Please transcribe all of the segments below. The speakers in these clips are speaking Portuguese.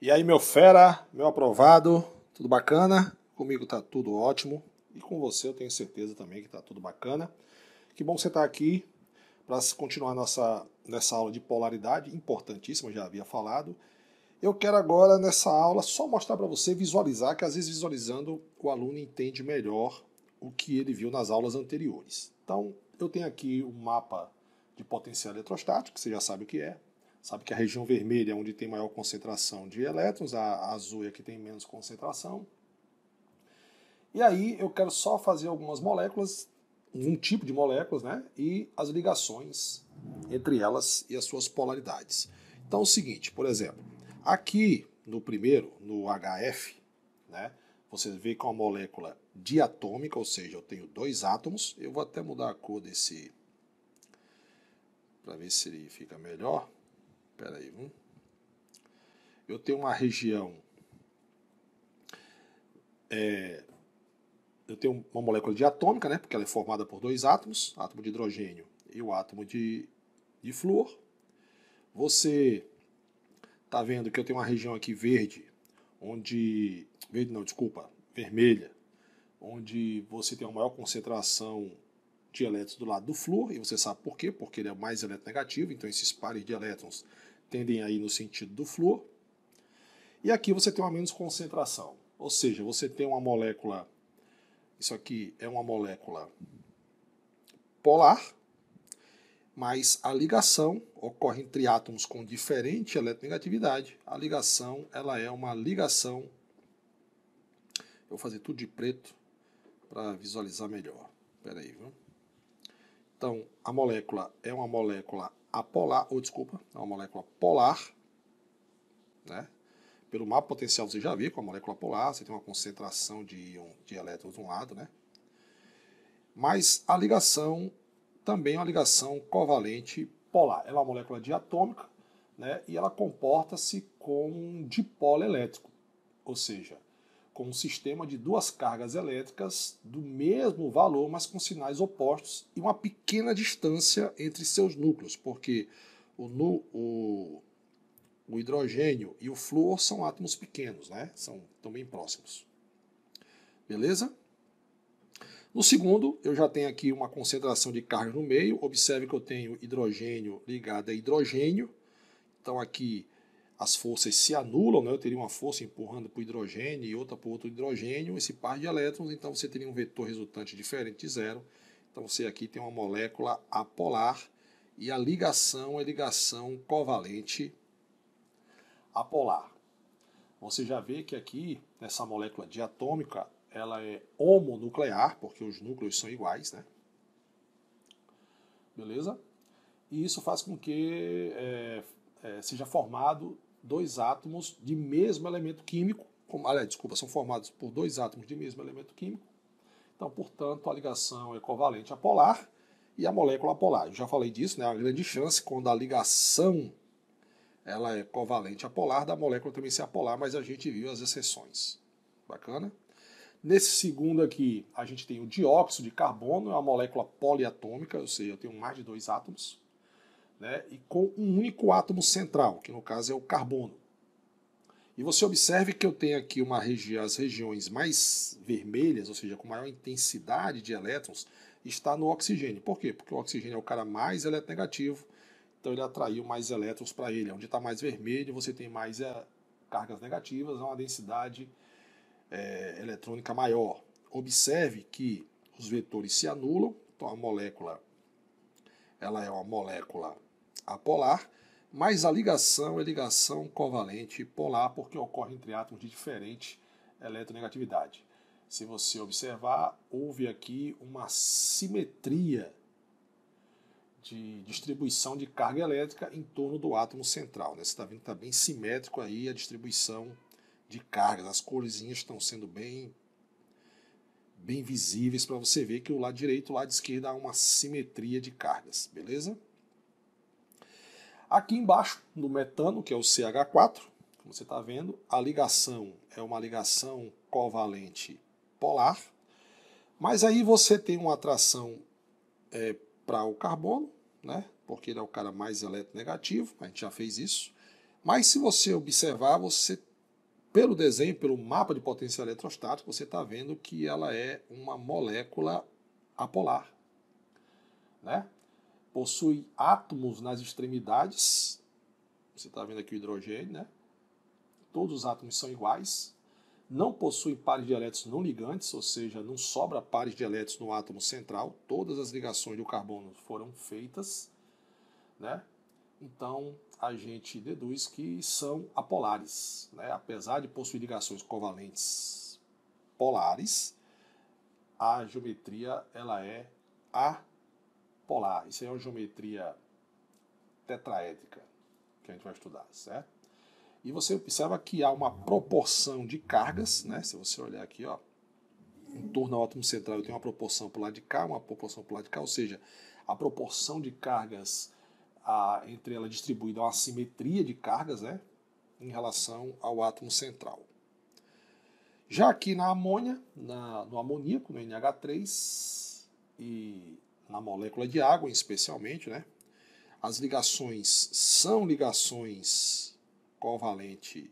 E aí, meu fera, meu aprovado, tudo bacana? Comigo tá tudo ótimo e com você eu tenho certeza também que tá tudo bacana. Que bom você estar aqui para continuar nessa aula de polaridade, importantíssima, eu já havia falado. Eu quero agora nessa aula só mostrar para você visualizar, que às vezes visualizando o aluno entende melhor o que ele viu nas aulas anteriores. Então, eu tenho aqui um mapa de potencial eletrostático, que você já sabe o que é. Sabe que a região vermelha é onde tem maior concentração de elétrons, a azul é que tem menos concentração. E aí eu quero só fazer algumas moléculas, um tipo de moléculas, né? E as ligações entre elas e as suas polaridades. Então é o seguinte, por exemplo, aqui no primeiro, no HF, né? Você vê que é uma molécula diatômica, ou seja, eu tenho dois átomos. Eu vou até mudar a cor desse para ver se ele fica melhor. Espera aí, eu tenho uma região, eu tenho uma molécula diatômica, né, porque ela é formada por dois átomos, átomo de hidrogênio e o átomo de flúor. Você está vendo que eu tenho uma região aqui verde, vermelha, onde você tem uma maior concentração de elétrons do lado do flúor, e você sabe por quê, porque ele é mais eletronegativo, então esses pares de elétrons tendem a ir no sentido do flúor. E aqui você tem uma menos concentração, ou seja, você tem uma molécula, isso aqui é uma molécula polar, mas a ligação ocorre entre átomos com diferente eletronegatividade. A ligação, ela é uma ligação, eu vou fazer tudo de preto para visualizar melhor. Espera aí, viu? Então, a molécula é uma molécula apolar, é uma molécula polar, né? Pelo mapa potencial você já viu, com a molécula polar, você tem uma concentração de elétrons de um lado, né? Mas a ligação também é uma ligação covalente polar. Ela é uma molécula diatômica, né? E ela comporta-se com um dipolo elétrico, ou seja, com um sistema de duas cargas elétricas do mesmo valor, mas com sinais opostos e uma pequena distância entre seus núcleos, porque o hidrogênio e o flúor são átomos pequenos, né? Estão bem próximos. Beleza? No segundo, eu já tenho aqui uma concentração de carga no meio. Observe que eu tenho hidrogênio ligado a hidrogênio. Então aqui as forças se anulam, né? Eu teria uma força empurrando para o hidrogênio e outra para o outro hidrogênio, esse par de elétrons, então você teria um vetor resultante diferente de zero. Então você aqui tem uma molécula apolar e a ligação é ligação covalente apolar. Você já vê que aqui, nessa molécula diatômica, ela é homonuclear, porque os núcleos são iguais, né? Beleza? E isso faz com que seja formado dois átomos de mesmo elemento químico, são formados por dois átomos de mesmo elemento químico. Então, portanto, a ligação é covalente apolar e a molécula apolar. Eu já falei disso, né? A grande chance quando a ligação ela é covalente apolar, da molécula também ser apolar, mas a gente viu as exceções. Bacana? Nesse segundo aqui, a gente tem o dióxido de carbono, é uma molécula poliatômica, ou seja, eu tenho mais de dois átomos, né, e com um único átomo central, que no caso é o carbono. E você observe que eu tenho aqui as regiões mais vermelhas, ou seja, com maior intensidade de elétrons, está no oxigênio. Por quê? Porque o oxigênio é o cara mais eletronegativo, então ele atraiu mais elétrons para ele. Onde está mais vermelho, você tem mais cargas negativas, é uma densidade eletrônica maior. Observe que os vetores se anulam, então a molécula ela é uma molécula apolar, mas a ligação é ligação covalente polar, porque ocorre entre átomos de diferente eletronegatividade. Se você observar, houve aqui uma simetria de distribuição de carga elétrica em torno do átomo central, né? Você está vendo que está bem simétrico aí a distribuição de cargas, as corzinhas estão sendo bem visíveis para você ver que o lado direito e o lado esquerdo há uma simetria de cargas, beleza? Aqui embaixo, no metano, que é o CH4, como você está vendo, a ligação é uma ligação covalente polar, mas aí você tem uma atração para o carbono, né? Porque ele é o cara mais eletronegativo, a gente já fez isso. Mas se você observar, você pelo desenho, pelo mapa de potencial eletrostático, você está vendo que ela é uma molécula apolar, né? Possui átomos nas extremidades, você está vendo aqui o hidrogênio, né? Todos os átomos são iguais, não possui pares de elétrons não ligantes, ou seja, não sobra pares de elétrons no átomo central, todas as ligações do carbono foram feitas, né? Então, a gente deduz que são apolares, né? Apesar de possuir ligações covalentes polares, a geometria ela é apolar. Isso é uma geometria tetraédrica que a gente vai estudar, certo? E você observa que há uma proporção de cargas, né? Se você olhar aqui, ó, em torno ao átomo central, eu tenho uma proporção para o lado de cá, uma proporção para o lado de cá, ou seja, a proporção de cargas entre elas distribuída, uma simetria de cargas, né, em relação ao átomo central. Já aqui na amônia, no amoníaco, no NH3, e na molécula de água, especialmente, né, as ligações são ligações covalente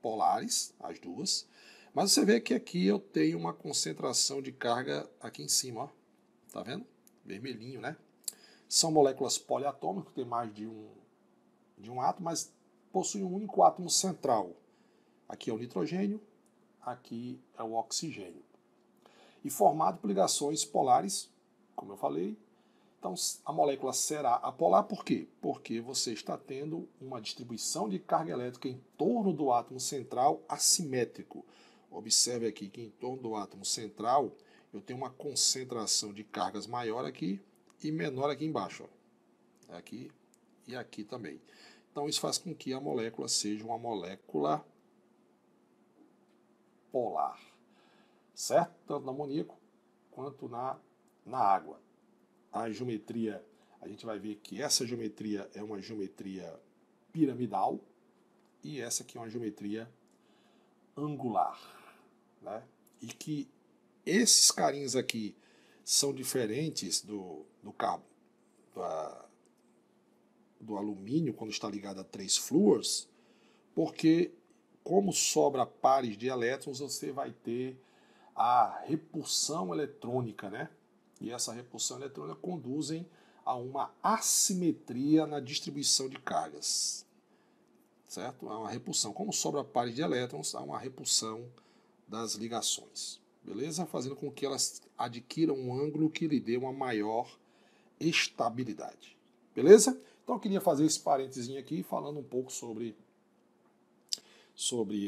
polares, as duas, mas você vê que aqui eu tenho uma concentração de carga aqui em cima, ó, tá vendo? Vermelhinho, né? São moléculas poliatômicas, que tem mais de um átomo, mas possuem um único átomo central. Aqui é o nitrogênio, aqui é o oxigênio. E formado por ligações polares, como eu falei. Então a molécula será apolar, por quê? Porque você está tendo uma distribuição de carga elétrica em torno do átomo central assimétrico. Observe aqui que em torno do átomo central eu tenho uma concentração de cargas maior aqui e menor aqui embaixo. Ó. Aqui e aqui também. Então isso faz com que a molécula seja uma molécula polar. Certo? Tanto no amoníaco quanto na água. A geometria, a gente vai ver que essa geometria é uma geometria piramidal e essa aqui é uma geometria angular, né? E que esses carinhos aqui são diferentes do alumínio quando está ligado a 3 flúors, porque como sobra pares de elétrons, você vai ter a repulsão eletrônica, né? E essa repulsão eletrônica conduzem a uma assimetria na distribuição de cargas, certo? Há uma repulsão. Como sobra pares de elétrons, há uma repulsão das ligações, beleza? Fazendo com que elas adquiram um ângulo que lhe dê uma maior estabilidade, beleza? Então eu queria fazer esse parênteses aqui falando um pouco sobre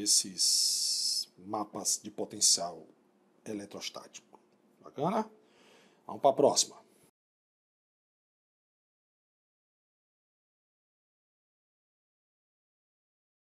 esses mapas de potencial eletrostático. Bacana? Vamos para a próxima.